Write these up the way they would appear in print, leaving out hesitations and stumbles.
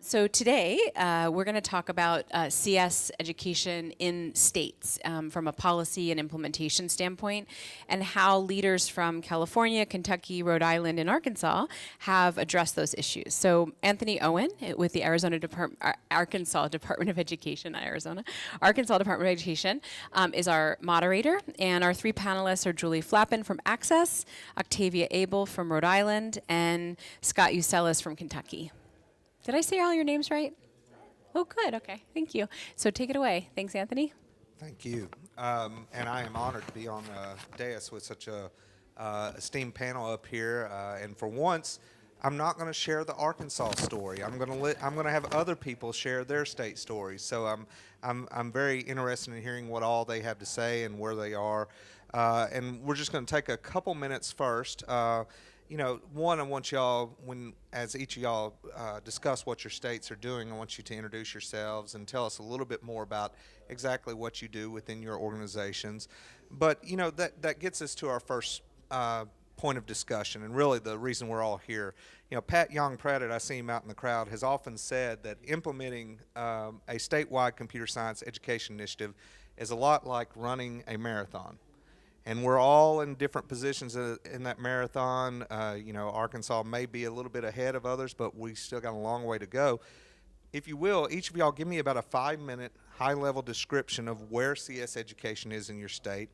So today, we're going to talk about CS education in states from a policy and implementation standpoint, and how leaders from California, Kentucky, Rhode Island, and Arkansas have addressed those issues. So Anthony Owen with the Arkansas Department of Education, not Arizona, Arkansas Department of Education is our moderator, and our three panelists are Julie Flapan from Access, Octavia Abell from Rhode Island, and Scott Uselis from Kentucky. Did I say all your names right? Oh, good. Okay. Thank you. So take it away. Thanks, Anthony. Thank you. And I am honored to be on the dais with such a esteemed panel up here. And for once, I'm not going to share the Arkansas story. I'm going to have other people share their state stories. So I'm very interested in hearing what all they have to say and where they are. And we're just going to take a couple minutes first. One, I want y'all, as each of y'all discuss what your states are doing, I want you to introduce yourselves and tell us a little bit more about exactly what you do within your organizations. But, that gets us to our first point of discussion, and really the reason we're all here. Pat Young-Pratt, I see him out in the crowd, has often said that implementing a statewide computer science education initiative is a lot like running a marathon. And we're all in different positions in that marathon. Arkansas may be a little bit ahead of others, but we still got a long way to go. If you will, each of y'all give me about a 5-minute high-level description of where CS education is in your state.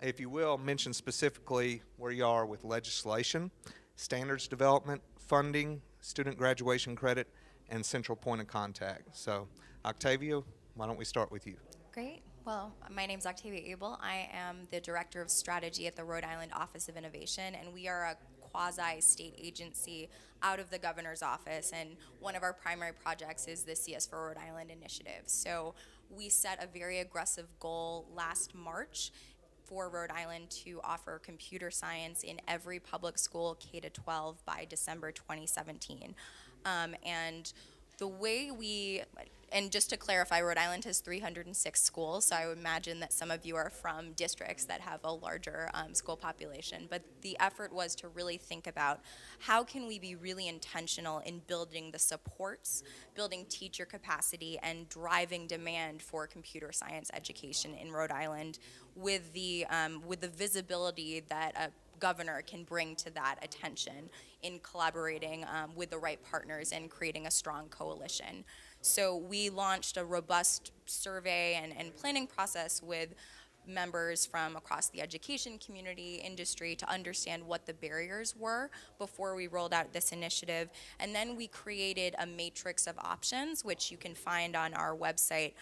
If you will, mention specifically where you are with legislation, standards development, funding, student graduation credit, and central point of contact. So, Octavia, why don't we start with you? Great. Well, my name is Octavia Abell. I am the Director of Strategy at the Rhode Island Office of Innovation, and we are a quasi-state agency out of the governor's office, and one of our primary projects is the CS for Rhode Island initiative. So we set a very aggressive goal last March for Rhode Island to offer computer science in every public school K-12 by December 2017. And the way and just to clarify, Rhode Island has 306 schools, so I would imagine that some of you are from districts that have a larger school population. But the effort was to really think about how can we be really intentional in building the supports, building teacher capacity, and driving demand for computer science education in Rhode Island with the visibility that a governor can bring to that attention in collaborating with the right partners and creating a strong coalition. So we launched a robust survey and planning process with members from across the education community, industry, to understand what the barriers were before we rolled out this initiative. And then we created a matrix of options, which you can find on our website,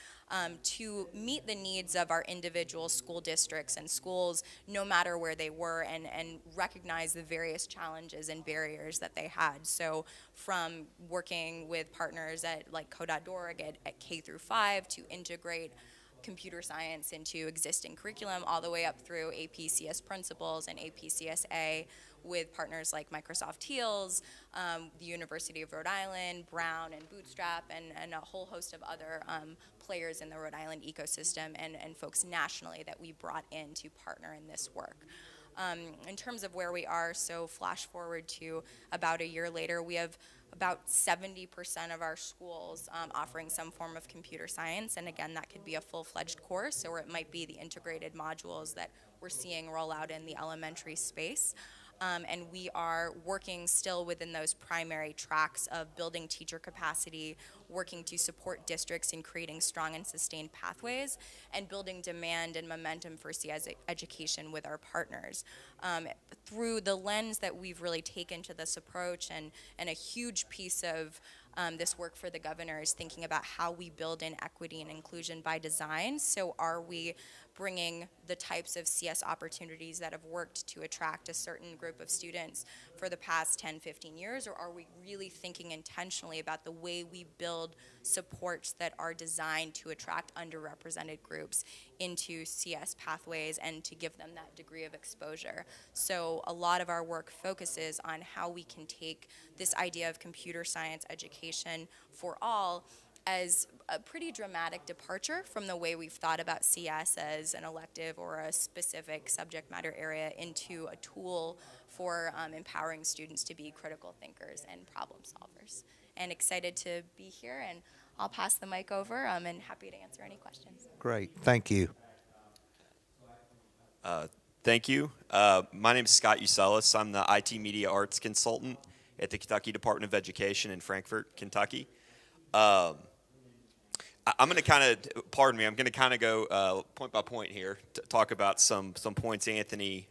to meet the needs of our individual school districts and schools, no matter where they were, and recognize the various challenges and barriers that they had. So from working with partners at like Code.org at K through 5 to integrate computer science into existing curriculum, all the way up through APCS principles and APCSA with partners like Microsoft Teals, the University of Rhode Island, Brown and Bootstrap, and a whole host of other players in the Rhode Island ecosystem and folks nationally that we brought in to partner in this work. In terms of where we are, so flash forward to about a year later, we have about 70% of our schools offering some form of computer science, and again, that could be a full-fledged course, or it might be the integrated modules that we're seeing roll out in the elementary space. And we are working still within those primary tracks of building teacher capacity, working to support districts in creating strong and sustained pathways, and building demand and momentum for CS education with our partners. Through the lens that we've really taken to this approach, and a huge piece of this work for the governor is thinking about how we build in equity and inclusion by design. So are we bringing the types of CS opportunities that have worked to attract a certain group of students for the past 10, 15 years, or are we really thinking intentionally about the way we build supports that are designed to attract underrepresented groups into CS pathways and to give them that degree of exposure? So a lot of our work focuses on how we can take this idea of computer science education for all as a pretty dramatic departure from the way we've thought about CS as an elective or a specific subject matter area into a tool for empowering students to be critical thinkers and problem solvers. And excited to be here, and I'll pass the mic over and happy to answer any questions. Great. Thank you. Thank you. My name is Scott Uselis. I'm the IT Media Arts Consultant at the Kentucky Department of Education in Frankfort, Kentucky. I'm going to kind of, pardon me, I'm going to kind of go point by point here to talk about some points Anthony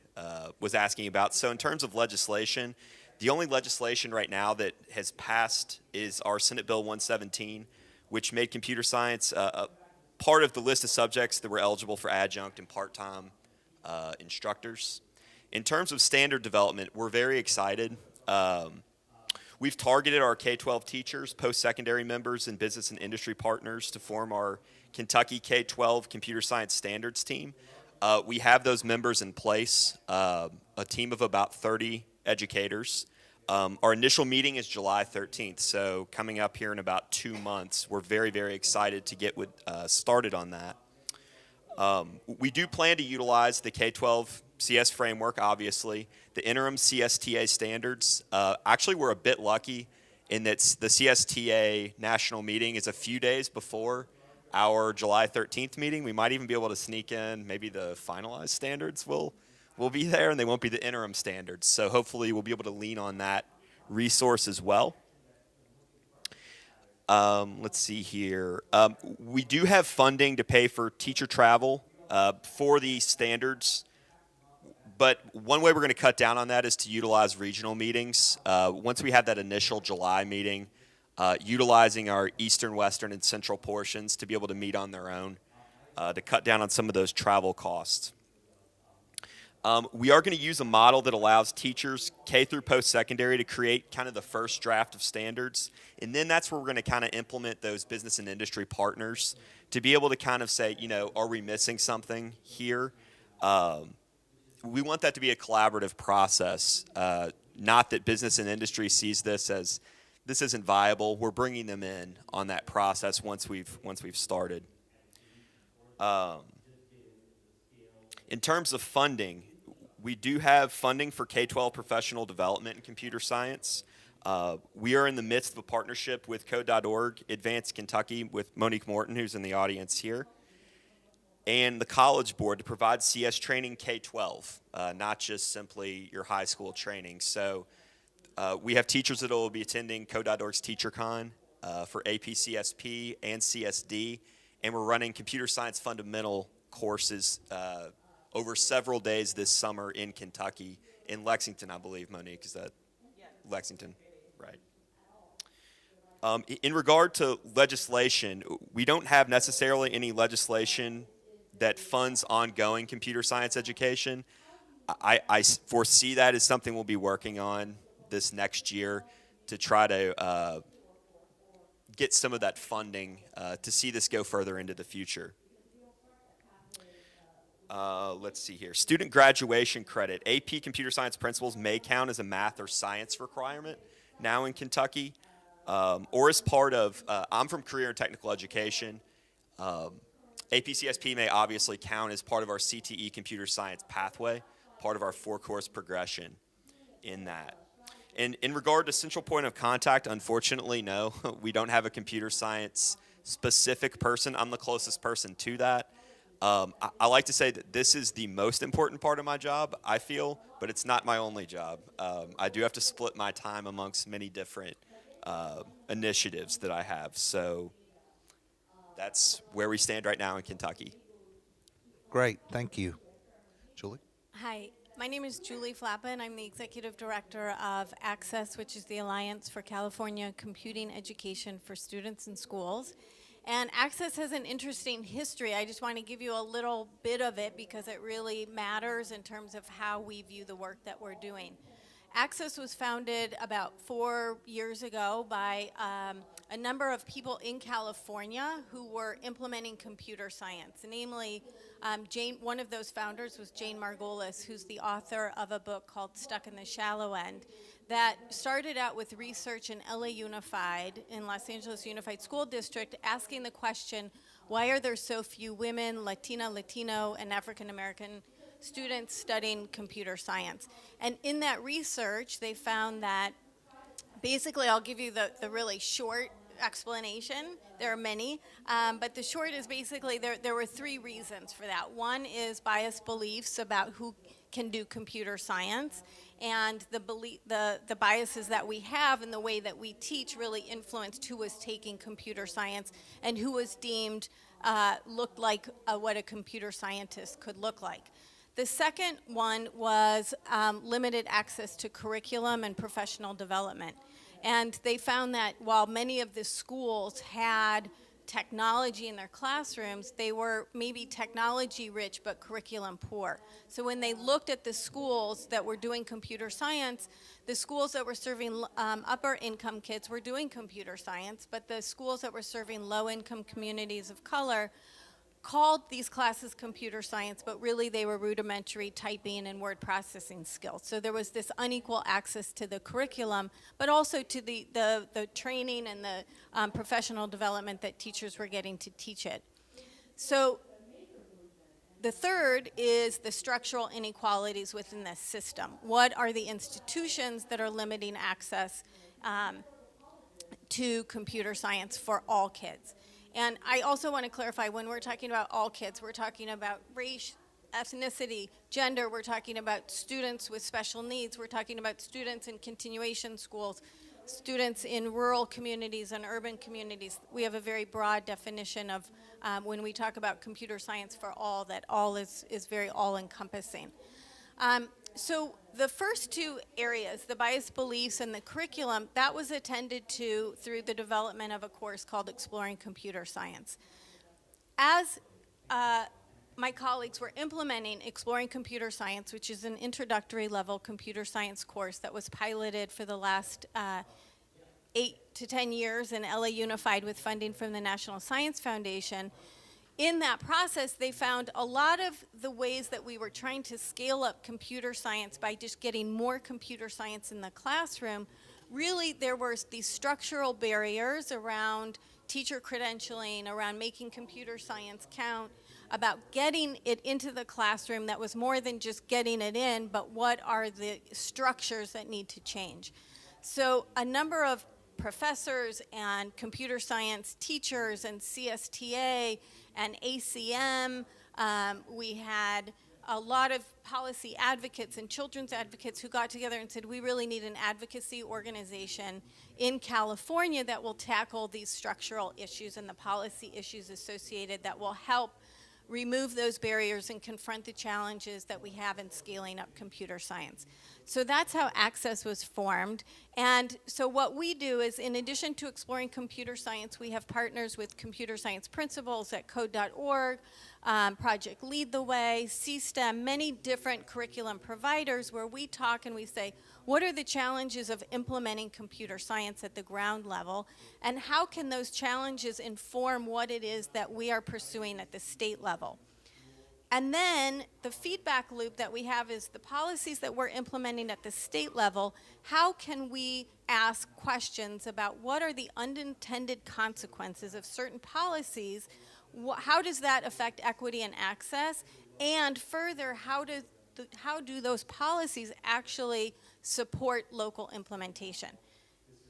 was asking about. So in terms of legislation, the only legislation right now that has passed is our Senate Bill 117, which made computer science a part of the list of subjects that were eligible for adjunct and part-time instructors. In terms of standard development, we're very excited. We've targeted our K-12 teachers, post-secondary members, and business and industry partners to form our Kentucky K-12 Computer Science Standards team. We have those members in place, a team of about 30 educators. Our initial meeting is July 13th, so coming up here in about 2 months. We're very, very excited to get started on that. We do plan to utilize the K-12 CS framework, obviously. The interim CSTA standards. Actually, we're a bit lucky in that the CSTA national meeting is a few days before our July 13th meeting. We might even be able to sneak in maybe the finalized standards will be there, and they won't be the interim standards. So hopefully we'll be able to lean on that resource as well. Let's see here. We do have funding to pay for teacher travel for the standards, but one way we're going to cut down on that is to utilize regional meetings. Once we have that initial July meeting, utilizing our eastern, western, and central portions to be able to meet on their own to cut down on some of those travel costs. We are going to use a model that allows teachers K through post-secondary to create kind of the first draft of standards, and then that's where we're going to kind of implement those business and industry partners to be able to kind of say, are we missing something here? We want that to be a collaborative process, not that business and industry sees this as this isn't viable. We're bringing them in on that process once we've started. In terms of funding, we do have funding for K-12 professional development in computer science. We are in the midst of a partnership with Code.org, Advanced Kentucky, with Monique Morton, who's in the audience here, and the College Board to provide CS training K-12, not just simply your high school training. So we have teachers that will be attending Code.org's TeacherCon for APCSP and CSD, and we're running computer science fundamental courses over several days this summer in Kentucky, in Lexington, I believe, Monique. Is that Lexington? Right. In regard to legislation, we don't have necessarily any legislation that funds ongoing computer science education. I foresee that as something we'll be working on this next year to try to get some of that funding to see this go further into the future. Let's see here. Student graduation credit. AP computer science principles may count as a math or science requirement now in Kentucky, or as part of, I'm from career and technical education. APCSP may obviously count as part of our CTE computer science pathway, part of our 4-course progression in that. And in regard to central point of contact, unfortunately, no, we don't have a computer science specific person. I'm the closest person to that. I like to say that this is the most important part of my job, I feel, but it's not my only job. I do have to split my time amongst many different initiatives that I have. So that's where we stand right now in Kentucky. Great. Thank you. Julie? Hi, my name is Julie Flapan. I'm the Executive Director of Access, which is the Alliance for California Computing Education for Students in Schools. And Access has an interesting history. I just want to give you a little bit of it because it really matters in terms of how we view the work that we're doing. Access was founded about 4 years ago by a number of people in California who were implementing computer science. Namely, one of those founders was Jane Margolis, who's the author of a book called Stuck in the Shallow End, that started out with research in LA Unified, in Los Angeles Unified School District, asking the question, why are there so few women, Latino, and African American students studying computer science? And in that research, they found that, basically, I'll give you the really short explanation. There are many, but the short is basically there were three reasons for that. One is biased beliefs about who can do computer science, and the biases that we have in the way that we teach really influenced who was taking computer science and who was deemed looked like what a computer scientist could look like. The second one was limited access to curriculum and professional development. And they found that while many of the schools had technology in their classrooms, they were maybe technology rich but curriculum poor. So when they looked at the schools that were doing computer science, the schools that were serving upper income kids were doing computer science, but the schools that were serving low income communities of color called these classes computer science, but really they were rudimentary typing and word processing skills. So there was this unequal access to the curriculum, but also to the training and the professional development that teachers were getting to teach it. So the third is the structural inequalities within the system. What are the institutions that are limiting access to computer science for all kids? And I also want to clarify, when we're talking about all kids, we're talking about race, ethnicity, gender, we're talking about students with special needs, we're talking about students in continuation schools, students in rural communities and urban communities. We have a very broad definition of when we talk about computer science for all, that all is very all-encompassing. So the first two areas, the biased beliefs and the curriculum, that was attended to through the development of a course called Exploring Computer Science. As my colleagues were implementing Exploring Computer Science, which is an introductory level computer science course that was piloted for the last 8 to 10 years in LA Unified with funding from the National Science Foundation, in that process, they found a lot of the ways that we were trying to scale up computer science by just getting more computer science in the classroom. Really, there were these structural barriers around teacher credentialing, around making computer science count, about getting it into the classroom that was more than just getting it in, but what are the structures that need to change. So a number of professors and computer science teachers and CSTA and ACM. We had a lot of policy advocates and children's advocates who got together and said, we really need an advocacy organization in California that will tackle these structural issues and the policy issues associated that will help remove those barriers and confront the challenges that we have in scaling up computer science. So that's how Access was formed. And so what we do is, in addition to exploring computer science, we have partners with computer science principals at code.org, Project Lead the Way, CSTEM, many different curriculum providers where we talk and we say, what are the challenges of implementing computer science at the ground level, and how can those challenges inform what it is that we are pursuing at the state level? And then the feedback loop that we have is the policies that we're implementing at the state level, how can we ask questions about what are the unintended consequences of certain policies, how does that affect equity and access, and further, how do those policies actually support local implementation?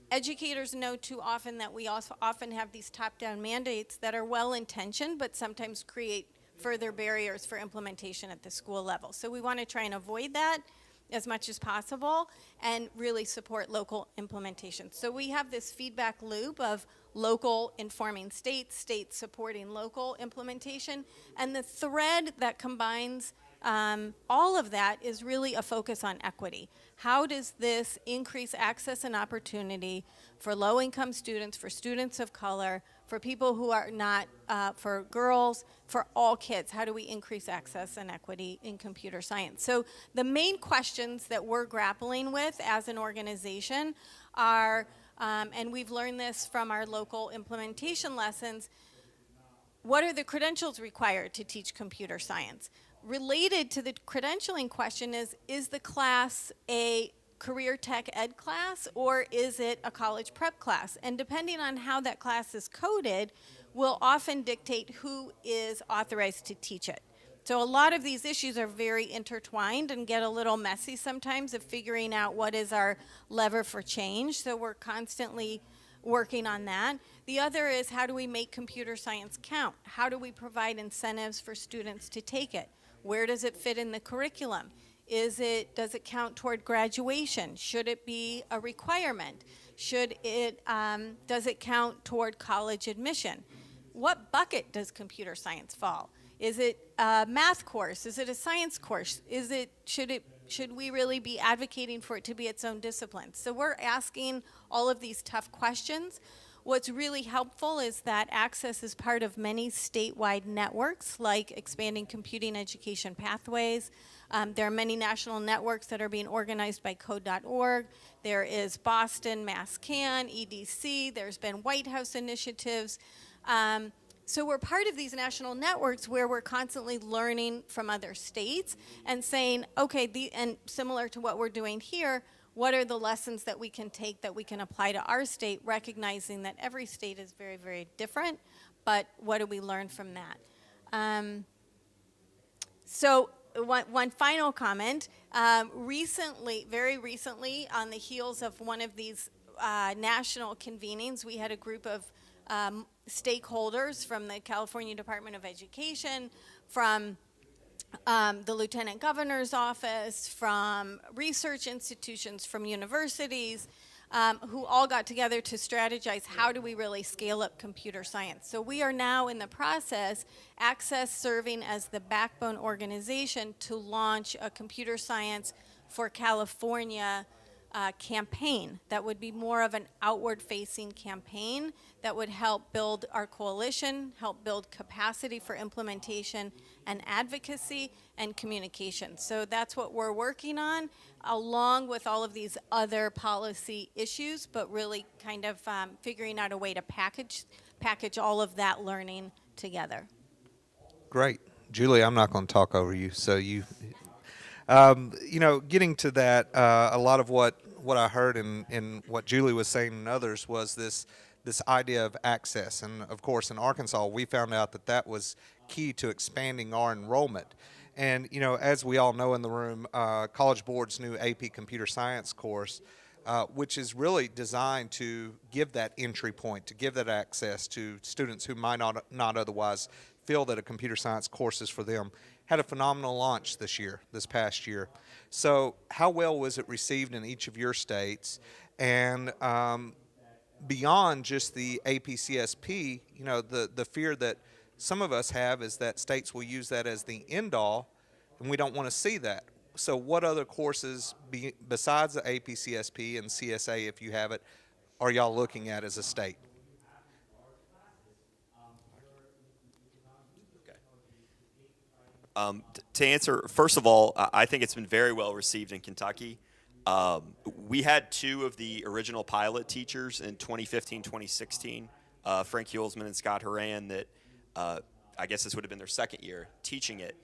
Educators know too often that we also often have these top-down mandates that are well-intentioned but sometimes create further barriers for implementation at the school level. So we want to try and avoid that as much as possible and really support local implementation. So we have this feedback loop of local informing states, states supporting local implementation, and the thread that combines all of that is really a focus on equity. How does this increase access and opportunity for low-income students, for students of color, for people who are not, for girls, for all kids? How do we increase access and equity in computer science? So the main questions that we're grappling with as an organization are, and we've learned this from our local implementation lessons, what are the credentials required to teach computer science? Related to the credentialing question is the class a career tech ed class or is it a college prep class? And depending on how that class is coded will often dictate who is authorized to teach it. So a lot of these issues are very intertwined and get a little messy sometimes of figuring out what is our lever for change. So we're constantly working on that. The other is, how do we make computer science count? How do we provide incentives for students to take it? Where does it fit in the curriculum? Does it count toward graduation? Should it be a requirement? Does it count toward college admission? What bucket does computer science fall? Is it a math course? Is it a science course? Should we really be advocating for it to be its own discipline? So we're asking all of these tough questions. What's really helpful is that Access is part of many statewide networks, like Expanding Computing Education Pathways. There are many national networks that are being organized by Code.org. There is Boston, MassCan, EDC. There's been White House initiatives. So we're part of these national networks where we're constantly learning from other states and saying, okay, and similar to what we're doing here, what are the lessons that we can take that we can apply to our state, recognizing that every state is very, very different, but what do we learn from that? So one final comment. Very recently, on the heels of one of these national convenings, we had a group of stakeholders from the California Department of Education, from the Lieutenant Governor's office, from research institutions, from universities, who all got together to strategize how do we really scale up computer science. So we are now in the process, Access serving as the backbone organization to launch a computer science for California campaign that would be more of an outward-facing campaign that would help build our coalition, help build capacity for implementation and advocacy and communication. So that's what we're working on, along with all of these other policy issues, but really kind of figuring out a way to package all of that learning together. Great. Julie, I'm not going to talk over you. So getting to that, a lot of what I heard in what Julie was saying and others was this idea of access. And, of course, in Arkansas, we found out that was key to expanding our enrollment. And, as we all know in the room, College Board's new AP Computer Science course, which is really designed to give that entry point, to give that access to students who might not otherwise feel that a computer science course is for them, had a phenomenal launch this past year. So how well was it received in each of your states? And beyond just the APCSP, the fear that some of us have is that states will use that as the end-all, and we don't want to see that. So what other courses, besides the APCSP and CSA, if you have it, are y'all looking at as a state? To answer, first of all, I think it's been very well received in Kentucky. We had two of the original pilot teachers in 2015, 2016, Frank Hulsman and Scott Horan, that I guess this would have been their second year teaching it.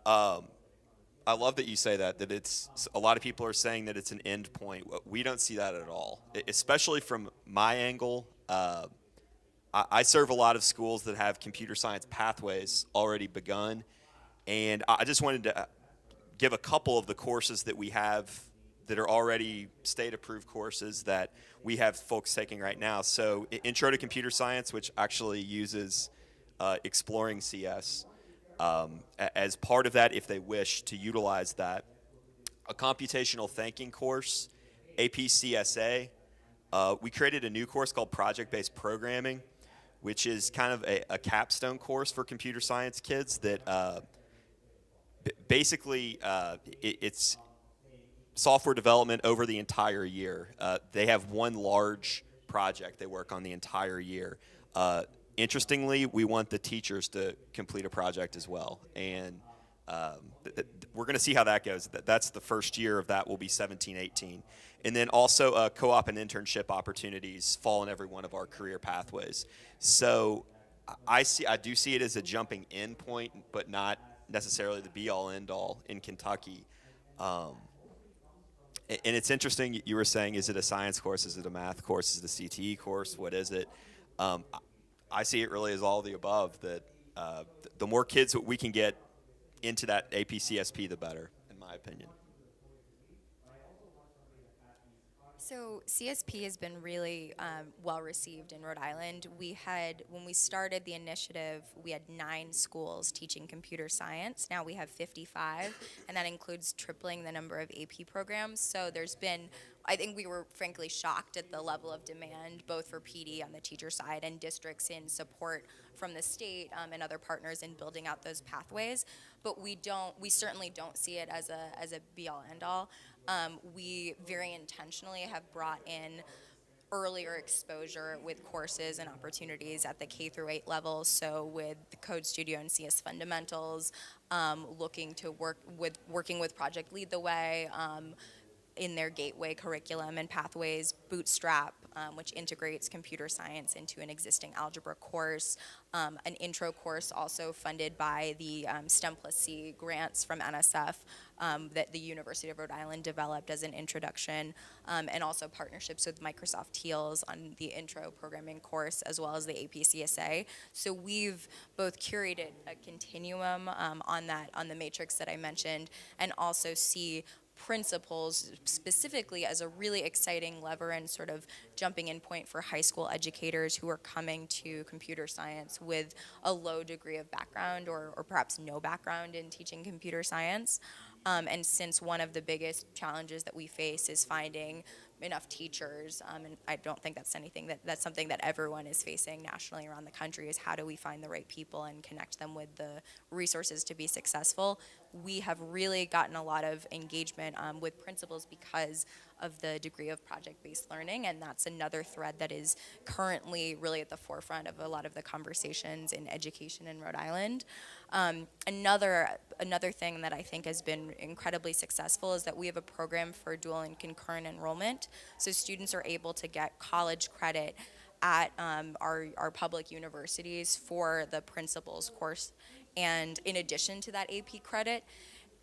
I love that you say that it's, a lot of people are saying that it's an end point. We don't see that at all, especially from my angle. I serve a lot of schools that have computer science pathways already begun, and I just wanted to give a couple of the courses that we have that are already state-approved courses that we have folks taking right now. So Intro to Computer Science, which actually uses Exploring CS. As part of that, if they wish to utilize that. A computational thinking course, APCSA. We created a new course called Project-Based Programming, which is kind of a capstone course for computer science kids that basically it's software development over the entire year. They have one large project they work on the entire year. Interestingly, we want the teachers to complete a project as well, and we're going to see how that goes. That's the first year of that will be 17-18. And then also co-op and internship opportunities fall in every one of our career pathways. So I do see it as a jumping in point, but not necessarily the be-all, end-all in Kentucky. And it's interesting, you were saying, is it a science course, is it a math course, is it a CTE course, what is it? I see it really as all of the above, that the more kids that we can get into that AP CSP, the better, in my opinion. So CSP has been really well received in Rhode Island. When we started the initiative, we had 9 schools teaching computer science. Now we have 55, and that includes tripling the number of AP programs. So I think we were frankly shocked at the level of demand, both for PD on the teacher side and districts in support from the state and other partners in building out those pathways. But we certainly don't see it as a be-all, end-all. We very intentionally have brought in earlier exposure with courses and opportunities at the K through 8 level. So with the Code Studio and CS Fundamentals, working with Project Lead the Way, in their gateway curriculum and pathways, Bootstrap, which integrates computer science into an existing algebra course, an intro course also funded by the STEM plus C grants from NSF that the University of Rhode Island developed as an introduction, and also partnerships with Microsoft Teals on the intro programming course as well as the APCSA. So we've both curated a continuum on the matrix that I mentioned, and also see principles specifically as a really exciting lever and sort of jumping in point for high school educators who are coming to computer science with a low degree of background or perhaps no background in teaching computer science. And since one of the biggest challenges that we face is finding enough teachers, and I don't think that's something that everyone is facing nationally around the country, is how do we find the right people and connect them with the resources to be successful. We have really gotten a lot of engagement with principals because of the degree of project-based learning, and that's another thread that is currently really at the forefront of a lot of the conversations in education in Rhode Island. Another thing that I think has been incredibly successful is that we have a program for dual and concurrent enrollment. So students are able to get college credit at our public universities for the principals course, and in addition to that AP credit.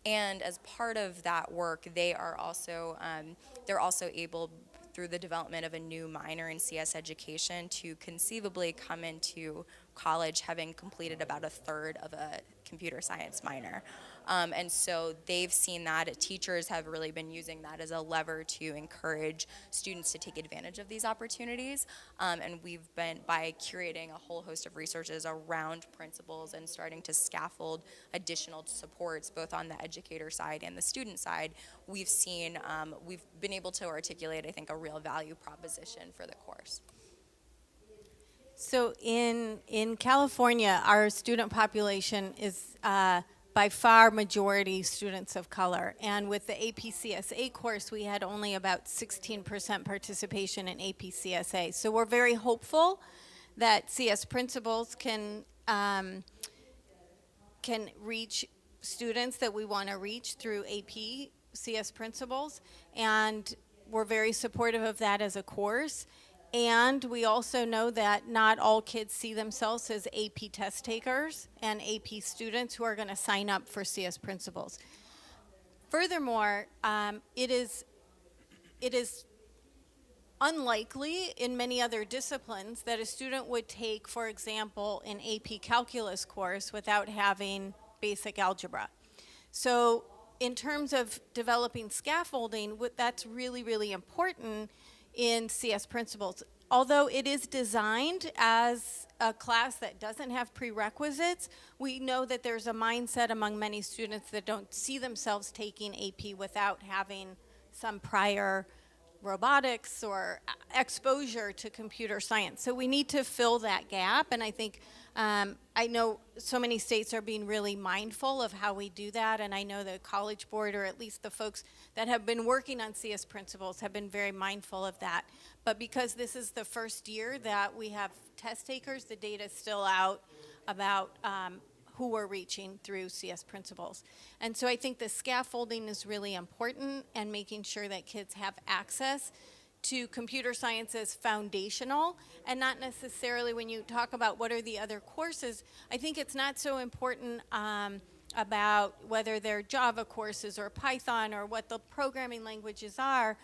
And as part of that work, they're also able, through the development of a new minor in CS education, to conceivably come into college having completed about a third of a computer science minor. And so they've seen that. Teachers have really been using that as a lever to encourage students to take advantage of these opportunities. And we've been, by curating a whole host of resources around principals and starting to scaffold additional supports both on the educator side and the student side, we've been able to articulate, I think, a real value proposition for the course. So in California, our student population is by far majority students of color. And with the APCSA course, we had only about 16% participation in APCSA. So we're very hopeful that CS principals can reach students that we want to reach through AP CS principals. And we're very supportive of that as a course. And we also know that not all kids see themselves as AP test takers and AP students who are going to sign up for CS principals. Furthermore, it is unlikely in many other disciplines that a student would take, for example, an AP calculus course without having basic algebra. So in terms of developing scaffolding, that's really, really important in CS principals. Although it is designed as a class that doesn't have prerequisites, we know that there's a mindset among many students that don't see themselves taking AP without having some prior robotics or exposure to computer science. So we need to fill that gap, and I think I know so many states are being really mindful of how we do that, and I know the College Board, or at least the folks that have been working on CS principles, have been very mindful of that. But because this is the first year that we have test takers, the data is still out about who we're reaching through CS principles. And so I think the scaffolding is really important, and making sure that kids have access to computer science as foundational, and not necessarily when you talk about what are the other courses, I think it's not so important about whether they're Java courses or Python or what the programming languages are,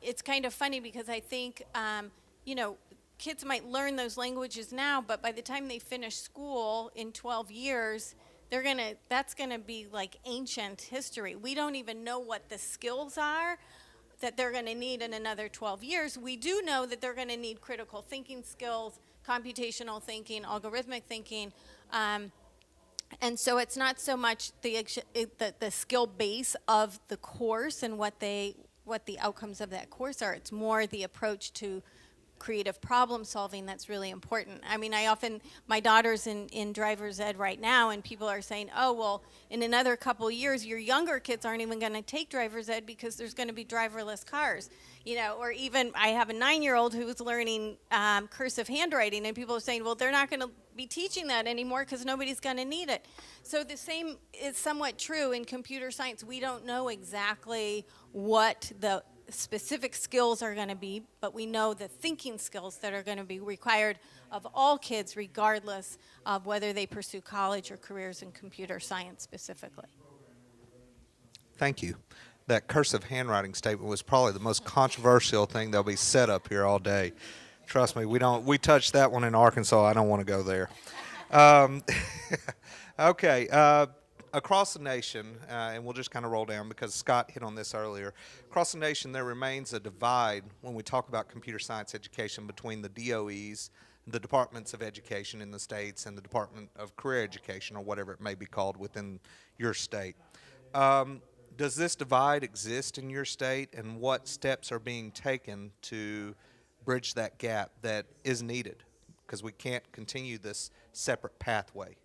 it's kind of funny because I think, kids might learn those languages now, but by the time they finish school in 12 years, that's gonna be like ancient history. We don't even know what the skills are that they're gonna need in another 12 years. We do know that they're gonna need critical thinking skills, computational thinking, algorithmic thinking, and so it's not so much the skill base of the course and what the outcomes of that course are. It's more the approach to creative problem solving that's really important. I mean, my daughter's in driver's ed right now, and people are saying, oh, well, in another couple years, your younger kids aren't even going to take driver's ed because there's going to be driverless cars. Or even I have a 9-year-old who's learning cursive handwriting, and people are saying, well, they're not going to be teaching that anymore because nobody's going to need it. So the same is somewhat true in computer science. We don't know exactly what the specific skills are going to be, but we know the thinking skills that are going to be required of all kids, regardless of whether they pursue college or careers in computer science specifically. Thank you. That cursive handwriting statement was probably the most controversial thing that'll be said up here all day. Trust me, we touched that one in Arkansas. I don't want to go there. Okay. Across the nation, and we'll just kind of roll down because Scott hit on this earlier. Across the nation, there remains a divide when we talk about computer science education between the DOEs, the Departments of Education in the states, and the Department of Career Education, or whatever it may be called within your state. Does this divide exist in your state, and what steps are being taken to bridge that gap that is needed? Because we can't continue this separate pathway.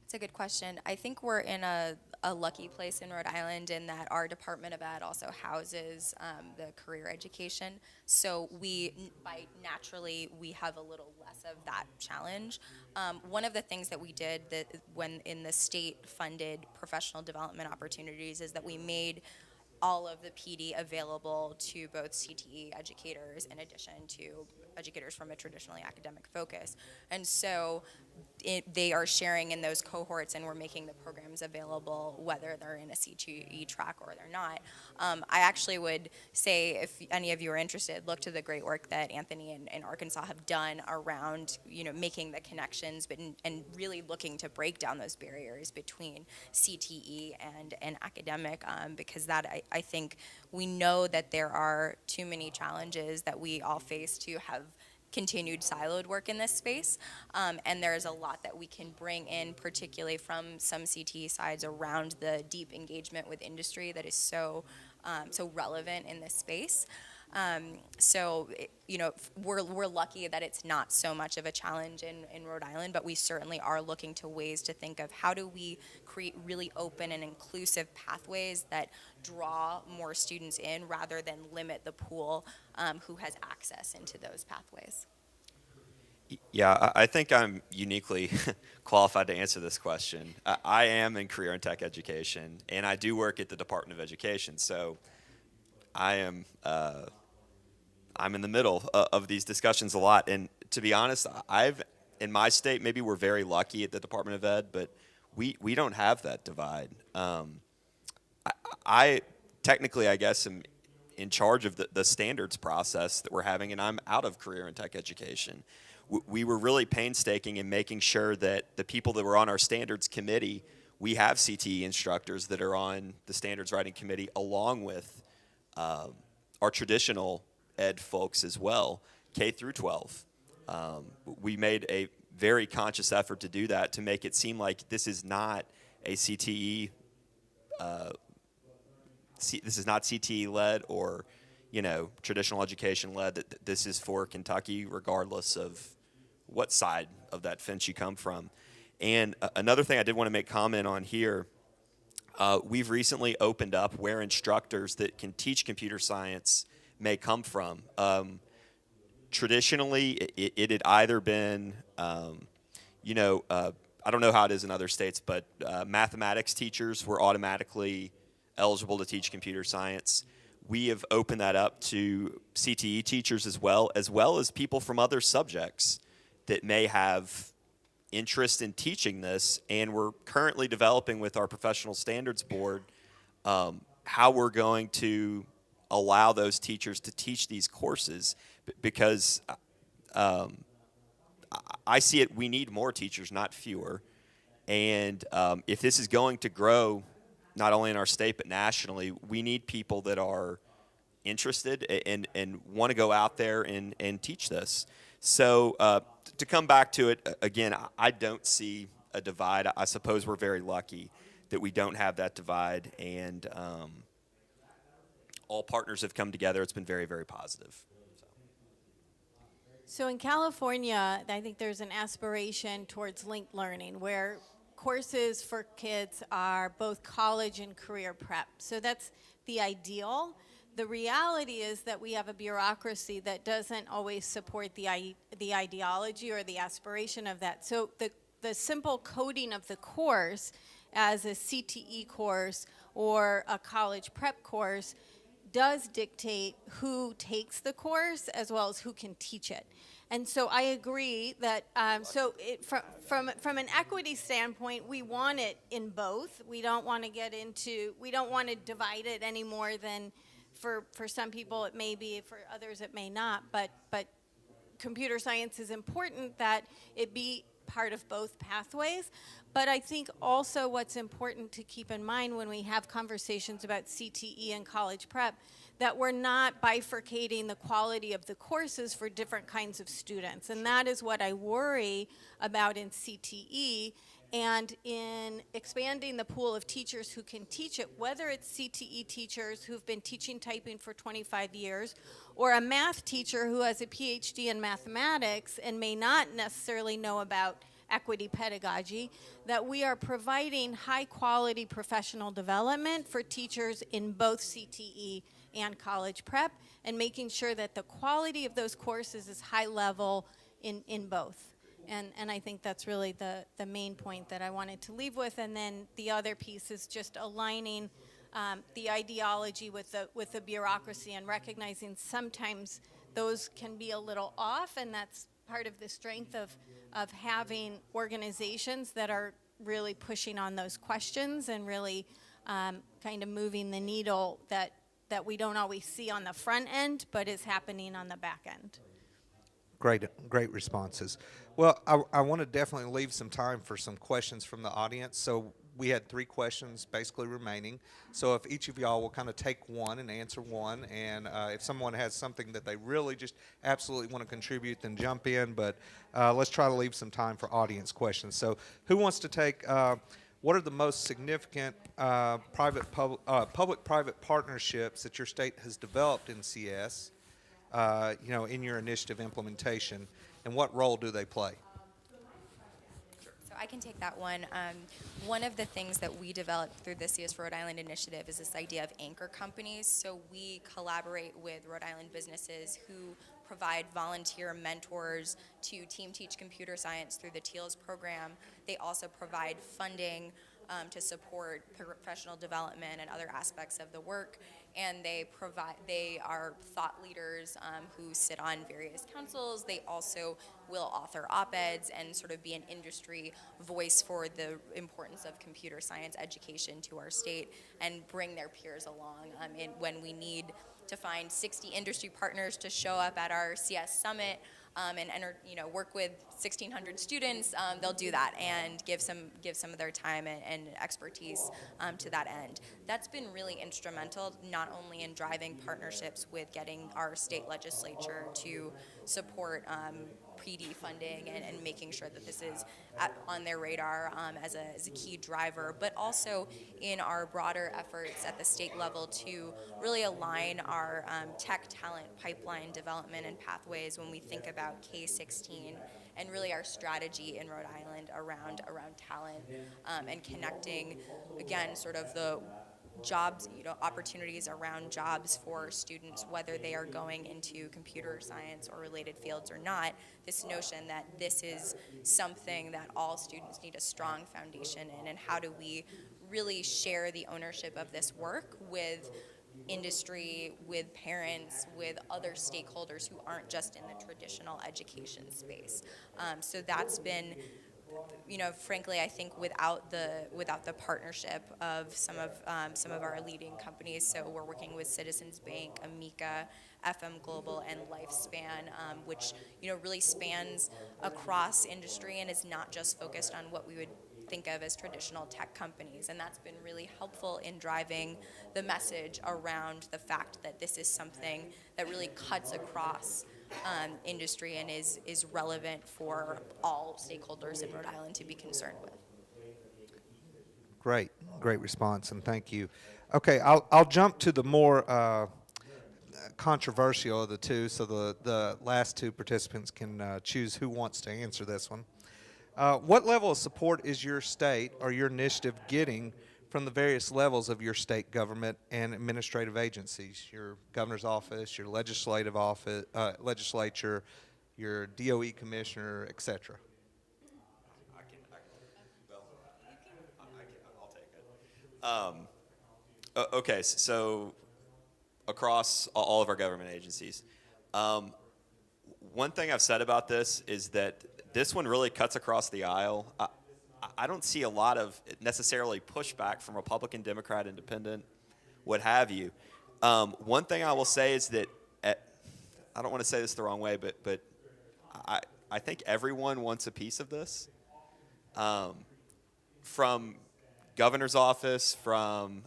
It's a good question. I think we're in a lucky place in Rhode Island in that our Department of Ed also houses the career education. So naturally, we have a little less of that challenge. One of the things that we did when in the state-funded professional development opportunities is that we made all of the PD available to both CTE educators in addition to educators from a traditionally academic focus. And so they are sharing in those cohorts, and we're making the programs available whether they're in a CTE track or they're not. I actually would say, if any of you are interested, look to the great work that Anthony and Arkansas have done around making the connections and really looking to break down those barriers between CTE and academic, because that I think we know that there are too many challenges that we all face to have continued siloed work in this space, and there's a lot that we can bring in, particularly from some CTE sides, around the deep engagement with industry that is so relevant in this space. We're lucky that it's not so much of a challenge in Rhode Island, but we certainly are looking to ways to think of how do we create really open and inclusive pathways that draw more students in rather than limit the pool who has access into those pathways. Yeah, I think I'm uniquely qualified to answer this question. I am in career and tech education, and I do work at the Department of Education, so I'm in the middle of these discussions a lot. And to be honest, in my state, maybe we're very lucky at the Department of Ed, but we don't have that divide. I technically, I guess, am in charge of the standards process that we're having, and I'm out of career and tech education. We were really painstaking in making sure that the people that were on our standards committee, we have CTE instructors that are on the standards writing committee along with our traditional ed folks as well, K through 12. We made a very conscious effort to do that, to make it seem like this is not a CTE, this is not CTE led or traditional education led. That this is for Kentucky, regardless of what side of that fence you come from. And another thing I did want to make comment on here. We've recently opened up where instructors that can teach computer science may come from. Traditionally, it had either been, I don't know how it is in other states, but mathematics teachers were automatically eligible to teach computer science. We have opened that up to CTE teachers as well as people from other subjects that may have interest in teaching this, and we're currently developing with our professional standards board how we're going to allow those teachers to teach these courses, because I see it, we need more teachers, not fewer. And if this is going to grow, not only in our state but nationally, we need people that are interested and want to go out there and teach this. So to come back to it, again, I don't see a divide. I suppose we're very lucky that we don't have that divide, and all partners have come together. It's been very, very positive. So in California, I think there's an aspiration towards linked learning, where courses for kids are both college and career prep. So that's the ideal. The reality is that we have a bureaucracy that doesn't always support the ideology or the aspiration of that. So the simple coding of the course as a CTE course or a college prep course does dictate who takes the course as well as who can teach it. And so I agree that from an equity standpoint, we want it in both. We don't want to divide it any more than for some people it may be, for others it may not. But computer science is important that it be part of both pathways. But I think also what's important to keep in mind when we have conversations about CTE and college prep, that we're not bifurcating the quality of the courses for different kinds of students. And that is what I worry about in CTE, and in expanding the pool of teachers who can teach it, whether it's CTE teachers who've been teaching typing for 25 years, or a math teacher who has a PhD in mathematics and may not necessarily know about equity pedagogy, that we are providing high quality professional development for teachers in both CTE and college prep, and making sure that the quality of those courses is high level in both. And I think that's really the main point that I wanted to leave with. And then the other piece is just aligning the ideology with the bureaucracy, and recognizing sometimes those can be a little off, and that's part of the strength of having organizations that are really pushing on those questions and really kind of moving the needle that we don't always see on the front end, but is happening on the back end. Great responses. Well, I want to definitely leave some time for some questions from the audience. So we had 3 questions basically remaining. So if each of y'all will kind of take one and answer one, and if someone has something that they really just absolutely want to contribute, then jump in. But let's try to leave some time for audience questions. So who wants to take, what are the most significant public-private partnerships that your state has developed in CS? In your initiative implementation, and what role do they play? So I can take that one. One of the things that we developed through the CS Rhode Island initiative is this idea of anchor companies. So we collaborate with Rhode Island businesses who provide volunteer mentors to team teach computer science through the TEALS program. They also provide funding to support professional development and other aspects of the work. And they are thought leaders who sit on various councils. They also will author op-eds and sort of be an industry voice for the importance of computer science education to our state, and bring their peers along when we need to find 60 industry partners to show up at our CS Summit and work with 1,600 students. They'll do that and give some of their time and expertise to that end. That's been really instrumental, not only in driving partnerships with getting our state legislature to support PD funding and making sure that this is on their radar as a key driver, but also in our broader efforts at the state level to really align our tech talent pipeline development and pathways when we think about K-16, and really our strategy in Rhode Island around talent and connecting, again, sort of the jobs, opportunities around jobs for students, whether they are going into computer science or related fields or not. This notion that this is something that all students need a strong foundation in, and how do we really share the ownership of this work with industry, with parents, with other stakeholders who aren't just in the traditional education space. So that's been frankly, I think without the partnership of some of our leading companies, so we're working with Citizens Bank, Amica, FM Global, and Lifespan, which really spans across industry and is not just focused on what we would think of as traditional tech companies, and that's been really helpful in driving the message around the fact that this is something that really cuts across industry and is relevant for all stakeholders in Rhode Island to be concerned with. Great response, and thank you. Okay, I'll jump to the more controversial of the two, so the last two participants can choose who wants to answer this one. What level of support is your state or your initiative getting from the various levels of your state government and administrative agencies, your governor's office, your legislative office, legislature, your DOE commissioner, et cetera? I'll take it. Okay, so across all of our government agencies, one thing I've said about this is that this one really cuts across the aisle. I don't see a lot of necessarily pushback from Republican, Democrat, Independent, what have you. One thing I will say is that, I don't want to say this the wrong way, but I think everyone wants a piece of this. From governor's office, from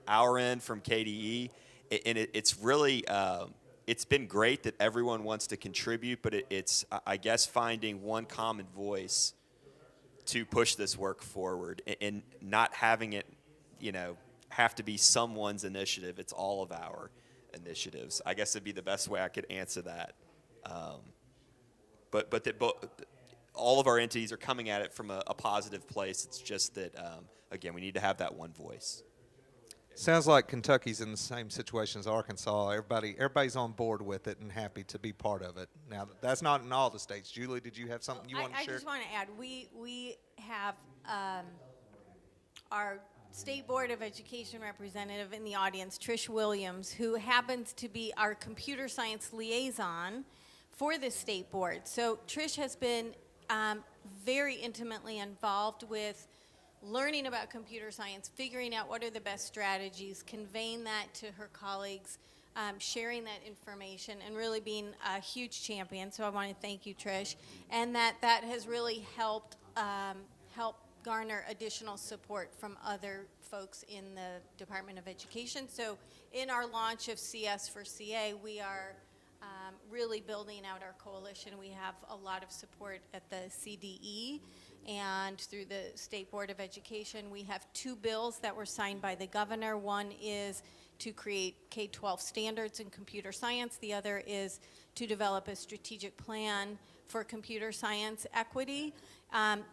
our end, from KDE, and it's really, it's been great that everyone wants to contribute, but it's, I guess, finding one common voice to push this work forward and not having it, have to be someone's initiative. It's all of our initiatives. I guess it'd be the best way I could answer that. But all of our entities are coming at it from a positive place. It's just that, again, we need to have that one voice. Sounds like Kentucky's in the same situation as Arkansas. Everybody's on board with it and happy to be part of it. Now, that's not in all the states. Julie, did you have something you want to share? I just want to add, we have our State Board of Education representative in the audience, Trish Williams, who happens to be our computer science liaison for the state board. So Trish has been very intimately involved with learning about computer science, figuring out what are the best strategies, conveying that to her colleagues, sharing that information, and really being a huge champion. So I want to thank you, Trish. And that has really helped garner additional support from other folks in the Department of Education. So in our launch of CS for CA, we are really building out our coalition. We have a lot of support at the CDE and through the State Board of Education. We have 2 bills that were signed by the governor. One is to create K-12 standards in computer science. The other is to develop a strategic plan for computer science equity.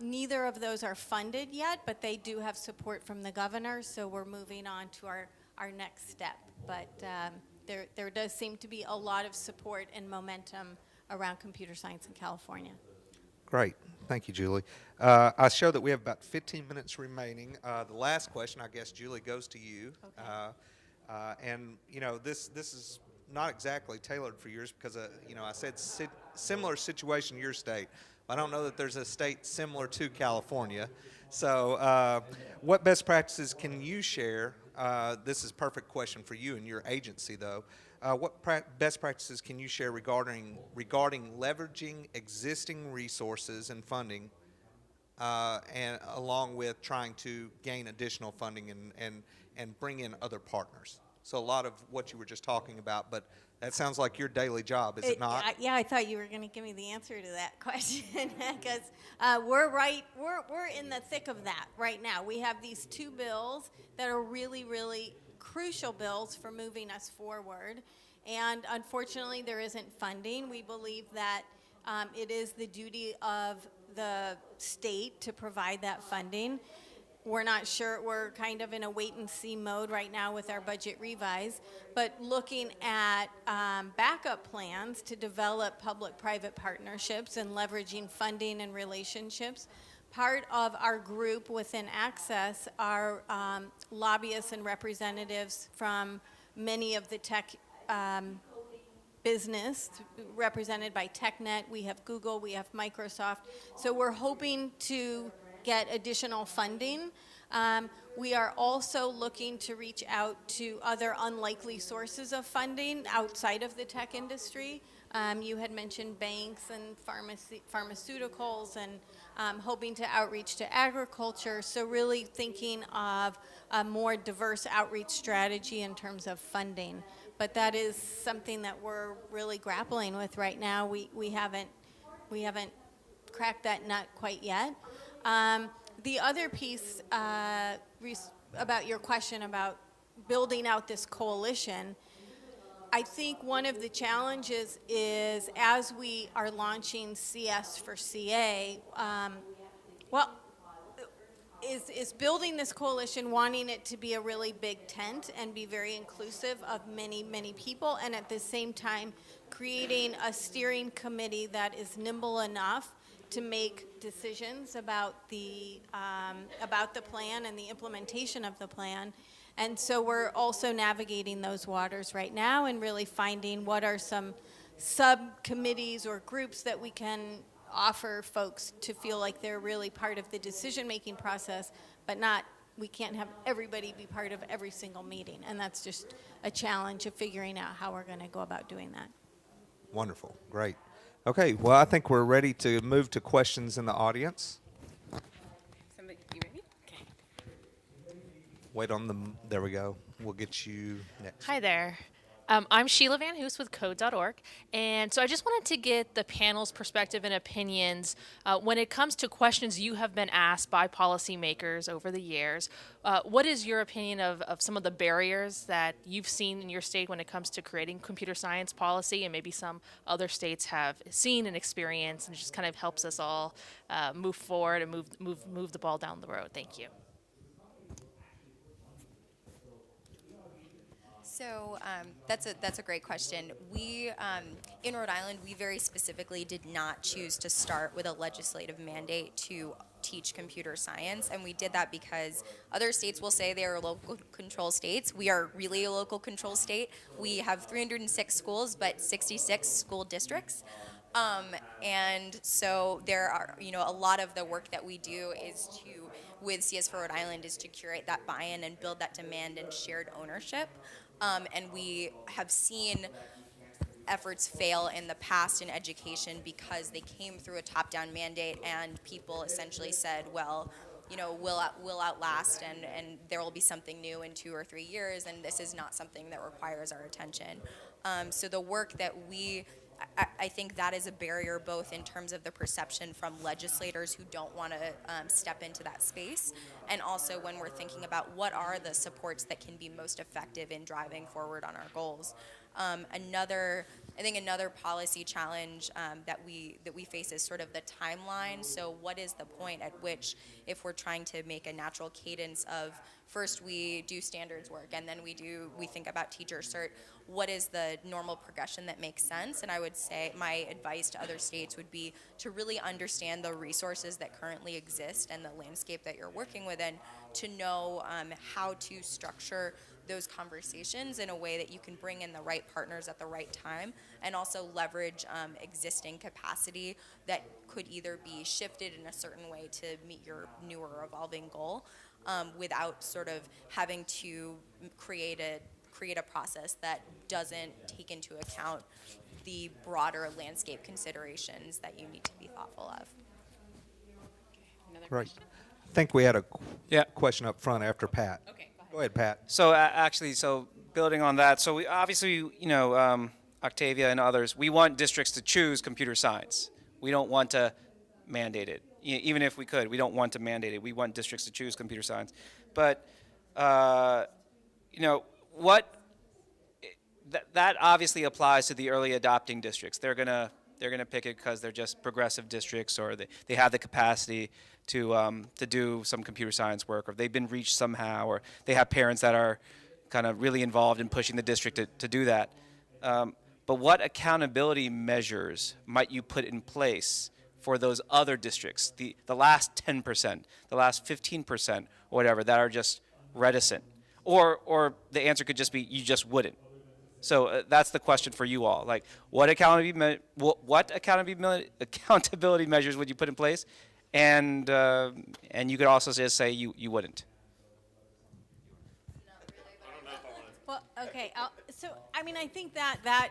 Neither of those are funded yet, but they do have support from the governor, so we're moving on to our next step. But there does seem to be a lot of support and momentum around computer science in California. Great. Thank you, Julie. I show that we have about 15 minutes remaining. The last question, I guess, Julie, goes to you. Okay. And, this is not exactly tailored for yours because, I said similar situation to your state. I don't know that there's a state similar to California. So what best practices can you share? This is a perfect question for you and your agency, though. What best practices can you share regarding leveraging existing resources and funding, and along with trying to gain additional funding and bring in other partners? So a lot of what you were just talking about, but that sounds like your daily job, is it not? Yeah, I thought you were going to give me the answer to that question because we're in the thick of that right now. We have these 2 bills that are really, really crucial bills for moving us forward, and unfortunately there isn't funding. We believe that it is the duty of the state to provide that funding. We're not sure. We're kind of in a wait-and-see mode right now with our budget revise, but looking at backup plans to develop public-private partnerships and leveraging funding and relationships. Part of our group within Access are lobbyists and representatives from many of the tech business represented by TechNet. We have Google, we have Microsoft. So we're hoping to get additional funding. We are also looking to reach out to other unlikely sources of funding outside of the tech industry. You had mentioned banks and pharmaceuticals, and hoping to outreach to agriculture. So really thinking of a more diverse outreach strategy in terms of funding. But that is something that we're really grappling with right now. We haven't cracked that nut quite yet. The other piece about your question about building out this coalition, I think one of the challenges is as we are launching CS for CA, is building this coalition, wanting it to be a really big tent and be very inclusive of many, many people, and at the same time creating a steering committee that is nimble enough to make decisions about the plan and the implementation of the plan. And so we're also navigating those waters right now and really finding what are some subcommittees or groups that we can offer folks to feel like they're really part of the decision-making process, but we can't have everybody be part of every single meeting. And that's just a challenge of figuring out how we're going to go about doing that. Wonderful. Great. Okay, well, I think we're ready to move to questions in the audience. Somebody, you ready? Okay. Wait on them. There we go. We'll get you next. Hi there. I'm Sheila Van Hoos with Code.org, and so I just wanted to get the panel's perspective and opinions when it comes to questions you have been asked by policymakers over the years. What is your opinion of some of the barriers that you've seen in your state when it comes to creating computer science policy, and maybe some other states have seen and experienced, and it just kind of helps us all move forward and move the ball down the road? Thank you. So that's a great question. We, in Rhode Island, we very specifically did not choose to start with a legislative mandate to teach computer science, and we did that because other states will say they are local control states. We are really a local control state. We have 306 schools, but 66 school districts. And so there are, a lot of the work that we do with CS for Rhode Island is to curate that buy-in and build that demand and shared ownership. And we have seen efforts fail in the past in education because they came through a top-down mandate and people essentially said, well, we'll outlast and there will be something new in 2 or 3 years, and this is not something that requires our attention. So the work that I think that is a barrier both in terms of the perception from legislators who don't want to step into that space, and also when we're thinking about what are the supports that can be most effective in driving forward on our goals. Another policy challenge that we face is sort of the timeline. So what is the point at which, if we're trying to make a natural cadence of first we do standards work and then we think about teacher cert, what is the normal progression that makes sense? And I would say my advice to other states would be to really understand the resources that currently exist and the landscape that you're working with, and to know how to structure those conversations in a way that you can bring in the right partners at the right time, and also leverage existing capacity that could either be shifted in a certain way to meet your newer evolving goal, without sort of having to create a process that doesn't take into account the broader landscape considerations that you need to be thoughtful of. Right. I think we had a question up front after Pat. Okay, go ahead, Pat. So building on that, so we obviously, Octavia and others, we want districts to choose computer science. We don't want to mandate it. Even if we could, we don't want to mandate it. We want districts to choose computer science. But, that obviously applies to the early adopting districts. They're gonna pick it because they're just progressive districts, or they have the capacity to do some computer science work, or they've been reached somehow, or they have parents that are kind of really involved in pushing the district to do that. But what accountability measures might you put in place for those other districts, the last 10%, the last 15%, or whatever, that are just reticent? Or the answer could just be you just wouldn't. So that's the question for you all. Like, what accountability measures would you put in place? And you could also just say you wouldn't. Well, okay. So, I mean, I think that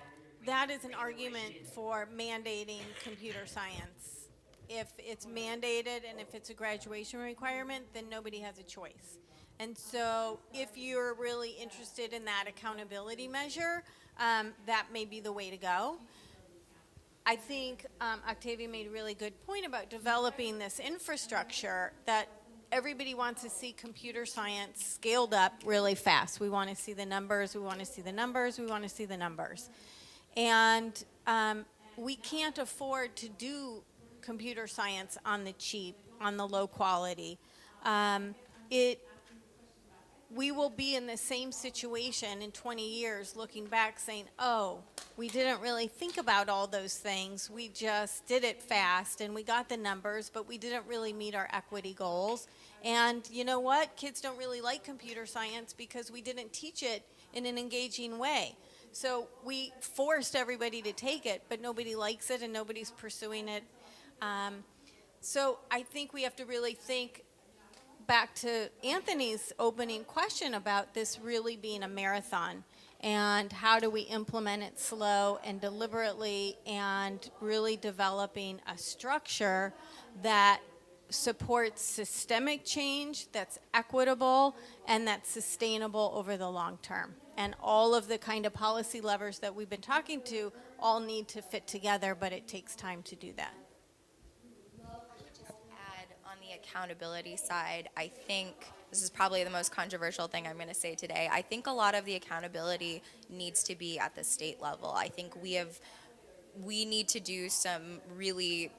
is an argument for mandating computer science. If it's mandated and if it's a graduation requirement, then nobody has a choice. And so if you're really interested in that accountability measure, that may be the way to go. I think Octavia made a really good point about developing this infrastructure that everybody wants to see computer science scaled up really fast. We want to see the numbers, we want to see the numbers, we want to see the numbers. And we can't afford to do computer science on the cheap, on the low quality. We will be in the same situation in 20 years looking back saying, oh, we didn't really think about all those things. We just did it fast and we got the numbers, but we didn't really meet our equity goals. And you know what? Kids don't really like computer science because we didn't teach it in an engaging way. So we forced everybody to take it, but nobody likes it and nobody's pursuing it. So I think we have to really think back to Anthony's opening question about this really being a marathon and how do we implement it slow and deliberately and really developing a structure that supports systemic change, that's equitable, and that's sustainable over the long term. And all of the kind of policy levers that we've been talking to all need to fit together, but it takes time to do that. On the accountability side, I think this is probably the most controversial thing I'm going to say today. I think a lot of the accountability needs to be at the state level. I think we need to do some really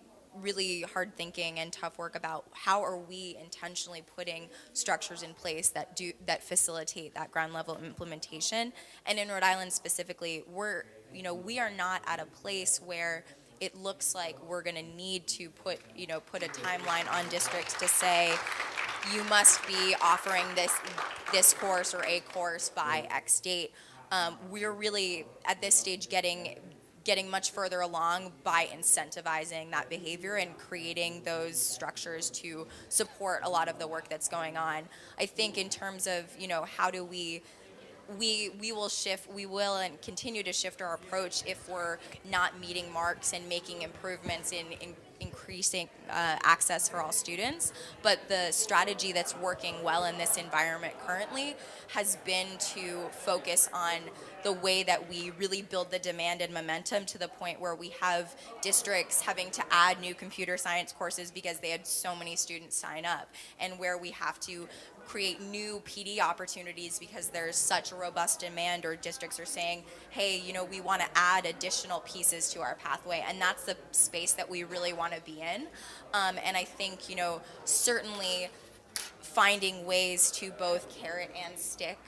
hard thinking and tough work about how are we intentionally putting structures in place that facilitate that ground level implementation. And in Rhode Island specifically, we are not at a place where it looks like we're going to need to put a timeline on districts to say you must be offering this course or a course by X date. We're really at this stage getting much further along by incentivizing that behavior and creating those structures to support a lot of the work that's going on. I think in terms of how do we will and continue to shift our approach if we're not meeting marks and making improvements in increasing access for all students. But the strategy that's working well in this environment currently has been to focus on the way that we really build the demand and momentum to the point where we have districts having to add new computer science courses because they had so many students sign up, and where we have to create new PD opportunities because there's such a robust demand, or districts are saying, hey, we want to add additional pieces to our pathway, and that's the space that we really want to be in. And I think, certainly finding ways to both carrot and stick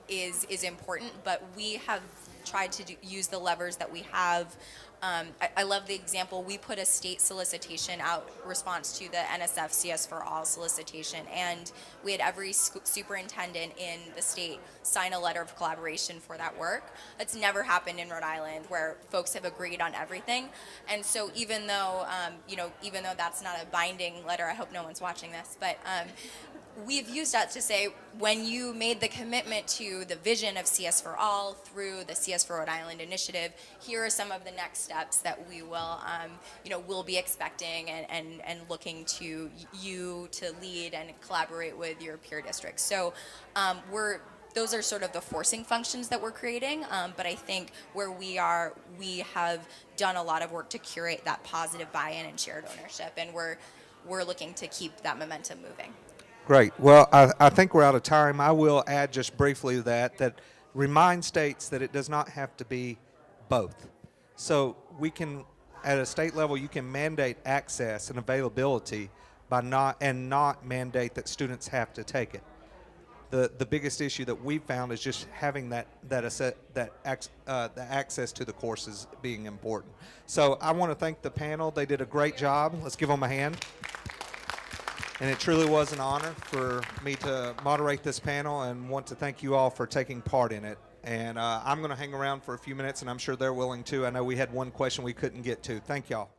is important, but we have tried to use the levers that we have. I love the example. We put a state solicitation out response to the NSF CS for All solicitation, and we had every superintendent in the state sign a letter of collaboration for that work. That's never happened in Rhode Island, where folks have agreed on everything. And so even though that's not a binding letter, I hope no one's watching this, but we've used that to say, when you made the commitment to the vision of CS for All through the CS for Rhode Island initiative, here are some of the next steps that we will, will be expecting and looking to you to lead and collaborate with your peer districts. So those are sort of the forcing functions that we're creating, but I think where we have done a lot of work to curate that positive buy-in and shared ownership, and we're looking to keep that momentum moving. Great. Well, I think we're out of time. I will add just briefly that remind states that it does not have to be both. So we can, at a state level, you can mandate access and availability by not mandate that students have to take it. The biggest issue that we've found is just having the access to the courses being important. So I want to thank the panel. They did a great job. Let's give them a hand. And it truly was an honor for me to moderate this panel, and want to thank you all for taking part in it. And I'm going to hang around for a few minutes, and I'm sure they're willing to. I know we had one question we couldn't get to. Thank y'all.